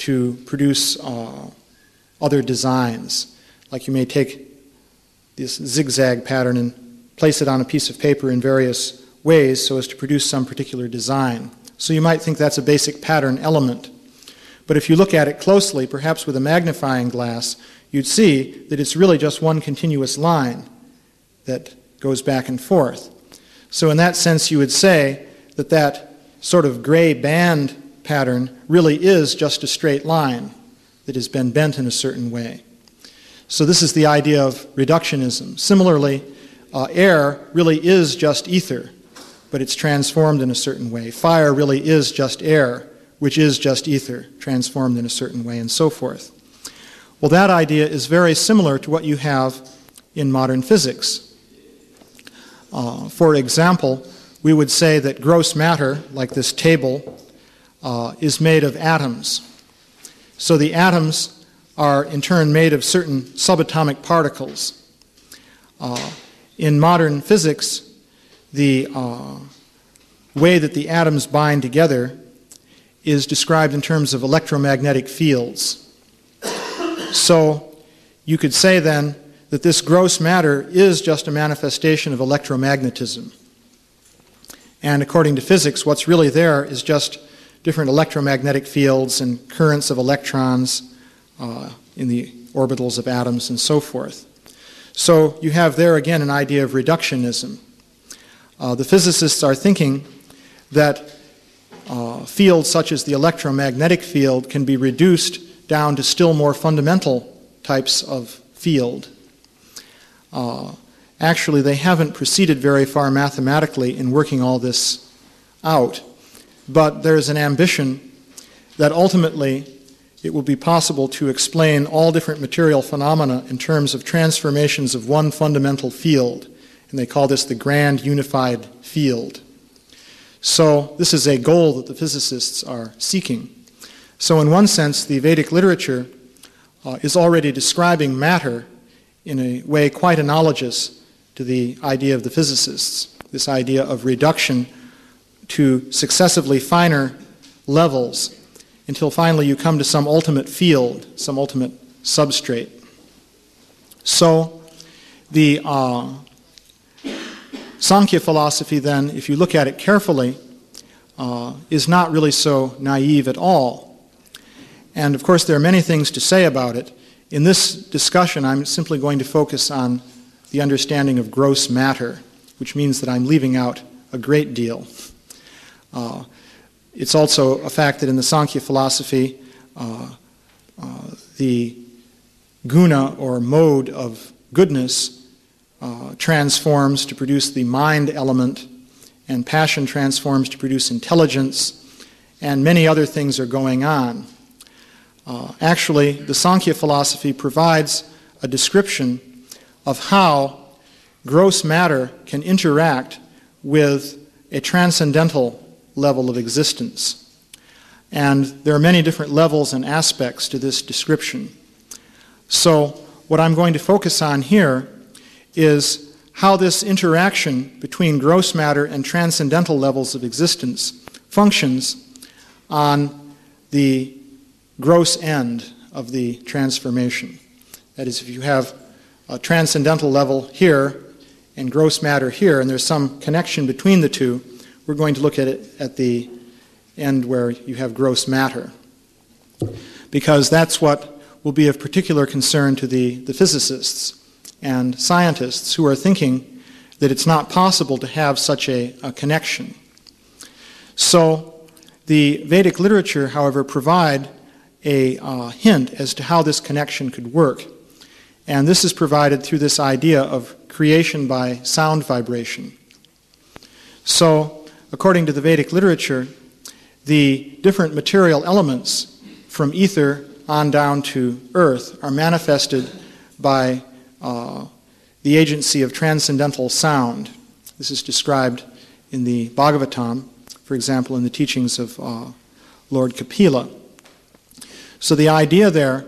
to produce other designs. Like you may take this zigzag pattern and place it on a piece of paper in various ways so as to produce some particular design. So you might think that's a basic pattern element. But if you look at it closely, perhaps with a magnifying glass, you'd see that it's really just one continuous line that goes back and forth. So in that sense, you would say that that sort of gray band pattern really is just a straight line that has been bent in a certain way. So this is the idea of reductionism. Similarly, air really is just ether, but it's transformed in a certain way. Fire really is just air, which is just ether, transformed in a certain way, and so forth. Well, that idea is very similar to what you have in modern physics. For example, we would say that gross matter, like this table, is made of atoms. So the atoms are in turn made of certain subatomic particles. In modern physics, the way that the atoms bind together is described in terms of electromagnetic fields. So you could say then that this gross matter is just a manifestation of electromagnetism. And according to physics, what's really there is just different electromagnetic fields and currents of electrons in the orbitals of atoms and so forth. So you have there again an idea of reductionism. The physicists are thinking that fields such as the electromagnetic field can be reduced down to still more fundamental types of field. Actually, they haven't proceeded very far mathematically in working all this out, but there's an ambition that ultimately it will be possible to explain all different material phenomena in terms of transformations of one fundamental field, and they call this the grand unified field. So this is a goal that the physicists are seeking. So in one sense, the Vedic literature is already describing matter in a way quite analogous to the idea of the physicists, this idea of reduction to successively finer levels until finally you come to some ultimate field, some ultimate substrate. So the Sankhya philosophy then, if you look at it carefully, is not really so naive at all. And of course there are many things to say about it. In this discussion I'm simply going to focus on the understanding of gross matter, which means that I'm leaving out a great deal. It's also a fact that in the Sankhya philosophy the guna or mode of goodness transforms to produce the mind element, and passion transforms to produce intelligence, and many other things are going on. Actually, the Sankhya philosophy provides a description of how gross matter can interact with a transcendental level of existence. And there are many different levels and aspects to this description. So what I'm going to focus on here is how this interaction between gross matter and transcendental levels of existence functions on the gross end of the transformation. That is, if you have a transcendental level here and gross matter here, and there's some connection between the two, we're going to look at it at the end where you have gross matter, because that's what will be of particular concern to the physicists and scientists who are thinking that it's not possible to have such a connection. So the Vedic literature, however, provide a hint as to how this connection could work. And this is provided through this idea of creation by sound vibration. So, according to the Vedic literature, the different material elements from ether on down to earth are manifested by the agency of transcendental sound. This is described in the Bhagavatam, for example, in the teachings of Lord Kapila. So the idea there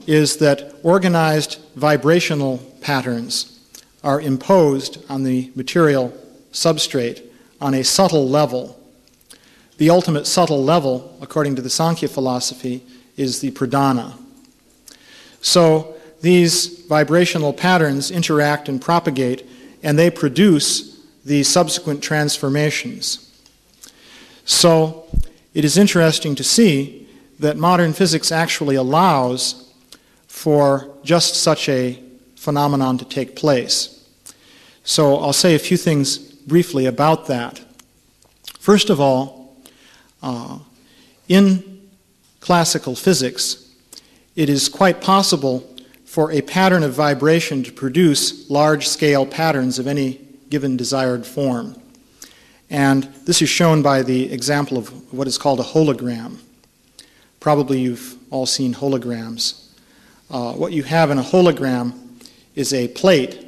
is that organized vibrational patterns are imposed on the material substrate on a subtle level. The ultimate subtle level, according to the Sankhya philosophy, is the pradhana. So these vibrational patterns interact and propagate, and they produce the subsequent transformations. So it is interesting to see that modern physics actually allows for just such a phenomenon to take place. So I'll say a few things briefly about that. First of all, in classical physics, it is quite possible for a pattern of vibration to produce large-scale patterns of any given desired form. And this is shown by the example of what is called a hologram. Probably you've all seen holograms. What you have in a hologram is a plate,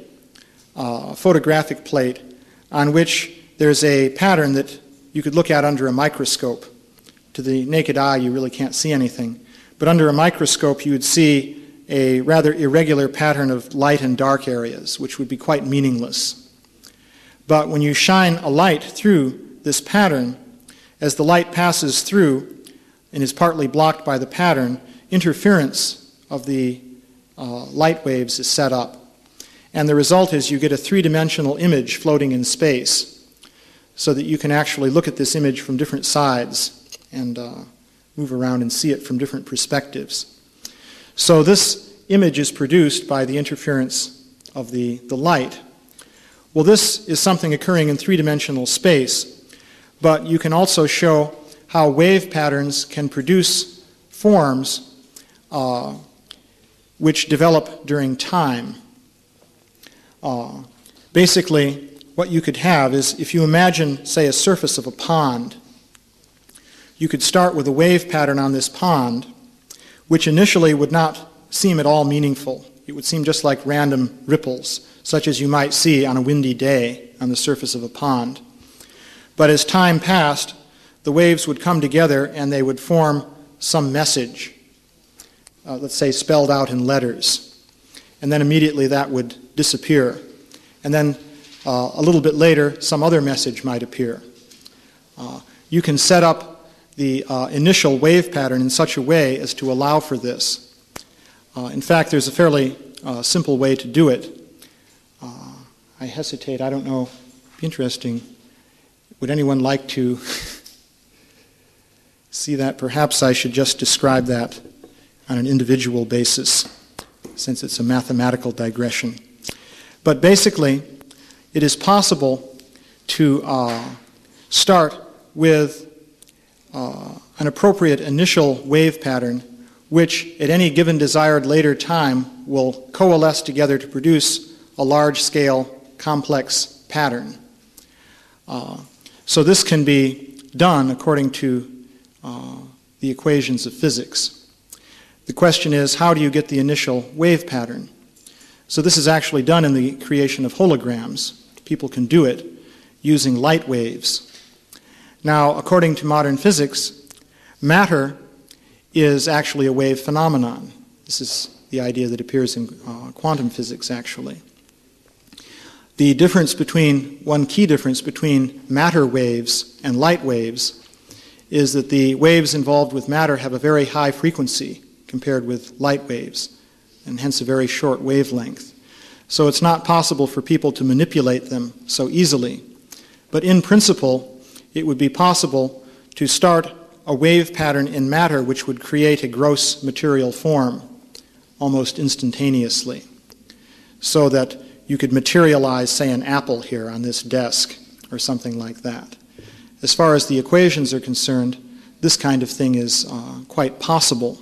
a photographic plate, on which there's a pattern that you could look at under a microscope. To the naked eye, you really can't see anything. But under a microscope, you would see a rather irregular pattern of light and dark areas, which would be quite meaningless. But when you shine a light through this pattern, as the light passes through and is partly blocked by the pattern, interference of the light waves is set up. And the result is you get a three-dimensional image floating in space, so that you can actually look at this image from different sides and move around and see it from different perspectives. So this image is produced by the interference of the light. Well, this is something occurring in three-dimensional space, but you can also show how wave patterns can produce forms which develop during time. Basically, what you could have is, if you imagine, say, a surface of a pond, you could start with a wave pattern on this pond, which initially would not seem at all meaningful. It would seem just like random ripples, such as you might see on a windy day on the surface of a pond. But as time passed, the waves would come together and they would form some message, let's say spelled out in letters. And then immediately that would disappear. And then a little bit later, some other message might appear. You can set up the initial wave pattern in such a way as to allow for this. In fact, there's a fairly simple way to do it. I hesitate, I don't know, it'd be interesting. Would anyone like to see that? Perhaps I should just describe that on an individual basis, since it's a mathematical digression. But basically, it is possible to start with an appropriate initial wave pattern, which at any given desired later time will coalesce together to produce a large-scale complex pattern. So this can be done according to the equations of physics. The question is, how do you get the initial wave pattern? So this is actually done in the creation of holograms. People can do it using light waves. Now, according to modern physics, matter is actually a wave phenomenon. This is the idea that appears in quantum physics, actually. The difference between, one key difference between matter waves and light waves is that the waves involved with matter have a very high frequency compared with light waves, and hence a very short wavelength. So it's not possible for people to manipulate them so easily. But in principle, it would be possible to start a wave pattern in matter which would create a gross material form almost instantaneously, so that you could materialize, say, an apple here on this desk or something like that. As far as the equations are concerned, this kind of thing is quite possible.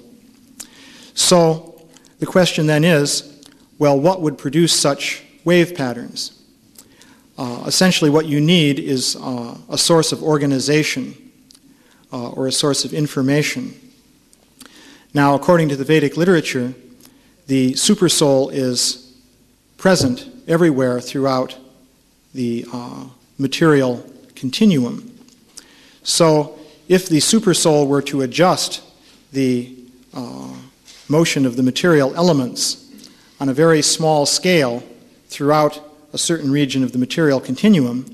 So the question then is, well, what would produce such wave patterns? Essentially what you need is a source of organization or a source of information. Now, according to the Vedic literature, the Supersoul is present everywhere throughout the material continuum. So if the Supersoul were to adjust the motion of the material elements on a very small scale throughout a certain region of the material continuum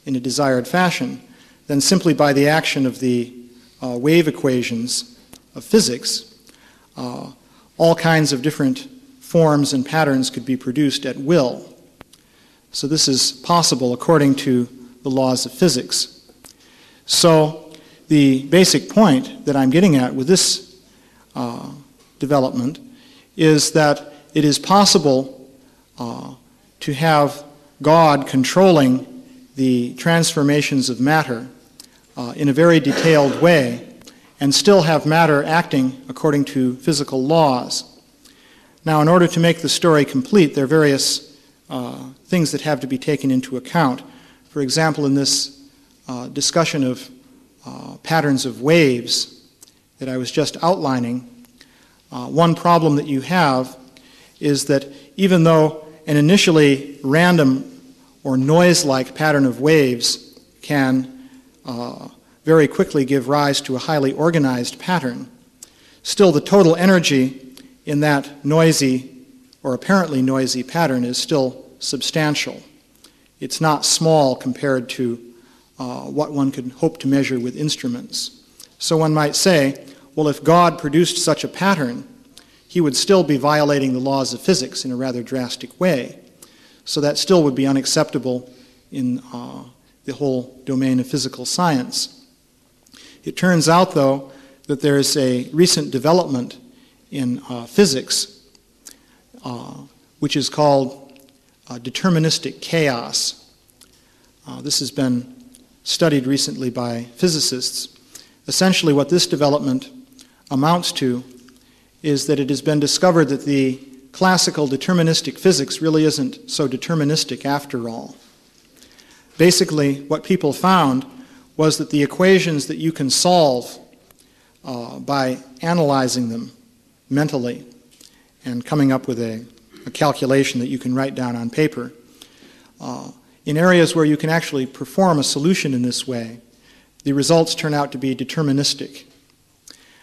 in a desired fashion, then simply by the action of the wave equations of physics, all kinds of different forms and patterns could be produced at will. So this is possible according to the laws of physics. So the basic point that I'm getting at with this development is that it is possible to have God controlling the transformations of matter in a very detailed way and still have matter acting according to physical laws. Now, in order to make the story complete, there are various things that have to be taken into account. For example, in this discussion of patterns of waves that I was just outlining, one problem that you have is that even though an initially random or noise-like pattern of waves can very quickly give rise to a highly organized pattern, still the total energy in that noisy or apparently noisy pattern is still substantial. It's not small compared to what one could hope to measure with instruments. So one might say, well, if God produced such a pattern, he would still be violating the laws of physics in a rather drastic way. So that still would be unacceptable in the whole domain of physical science. It turns out, though, that there is a recent development in physics which is called deterministic chaos. This has been studied recently by physicists. Essentially, what this development amounts to is that it has been discovered that the classical deterministic physics really isn't so deterministic after all. Basically, what people found was that the equations that you can solve by analyzing them mentally and coming up with a calculation that you can write down on paper, in areas where you can actually perform a solution in this way, the results turn out to be deterministic.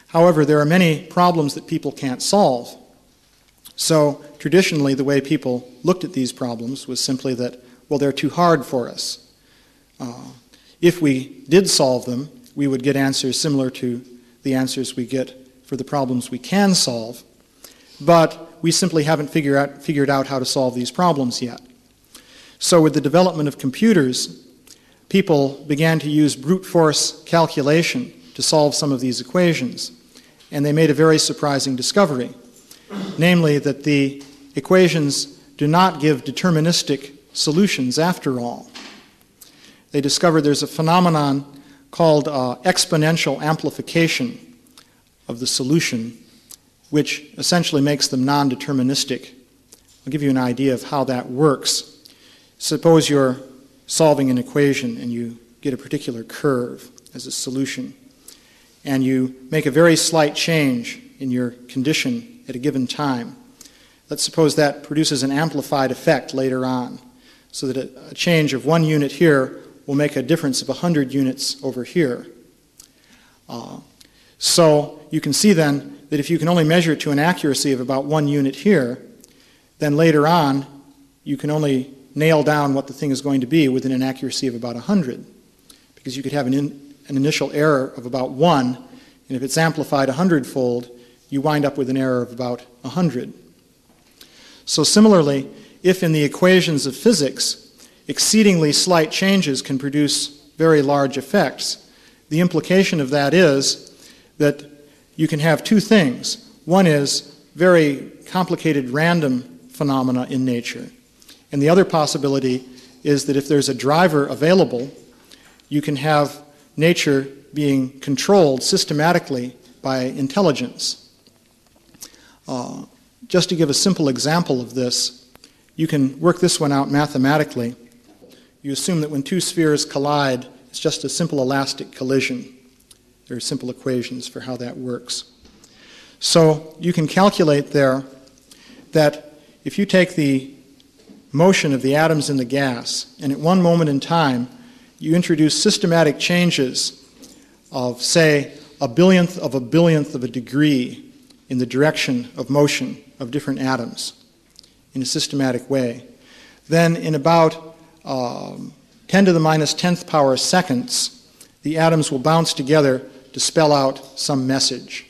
However, there are many problems that people can't solve. So traditionally, the way people looked at these problems was simply that, well, they're too hard for us. If we did solve them, we would get answers similar to the answers we get for the problems we can solve, but we simply haven't figured out how to solve these problems yet. So with the development of computers, people began to use brute force calculation to solve some of these equations, and they made a very surprising discovery, namely that the equations do not give deterministic solutions after all. They discovered there's a phenomenon called exponential amplification of the solution, which essentially makes them non-deterministic. I'll give you an idea of how that works. Suppose you're solving an equation and you get a particular curve as a solution, and you make a very slight change in your condition at a given time. Let's suppose that produces an amplified effect later on, so that a change of 1 unit here will make a difference of 100 units over here. So you can see then that if you can only measure it to an accuracy of about 1 unit here, then later on you can only nail down what the thing is going to be within an accuracy of about 100, because you could have an initial error of about 1, and if it's amplified 100-fold, you wind up with an error of about 100. So similarly, if in the equations of physics exceedingly slight changes can produce very large effects, the implication of that is that you can have two things. One is very complicated random phenomena in nature, and the other possibility is that if there's a driver available, you can have nature being controlled systematically by intelligence. Just to give a simple example of this, you can work this one out mathematically. You assume that when two spheres collide, it's just a simple elastic collision. There are simple equations for how that works. So you can calculate there that if you take the motion of the atoms in the gas, and at one moment in time, you introduce systematic changes of, say, a billionth of a degree in the direction of motion of different atoms in a systematic way, then in about 10 to the minus 10th power seconds, the atoms will bounce together to spell out some message.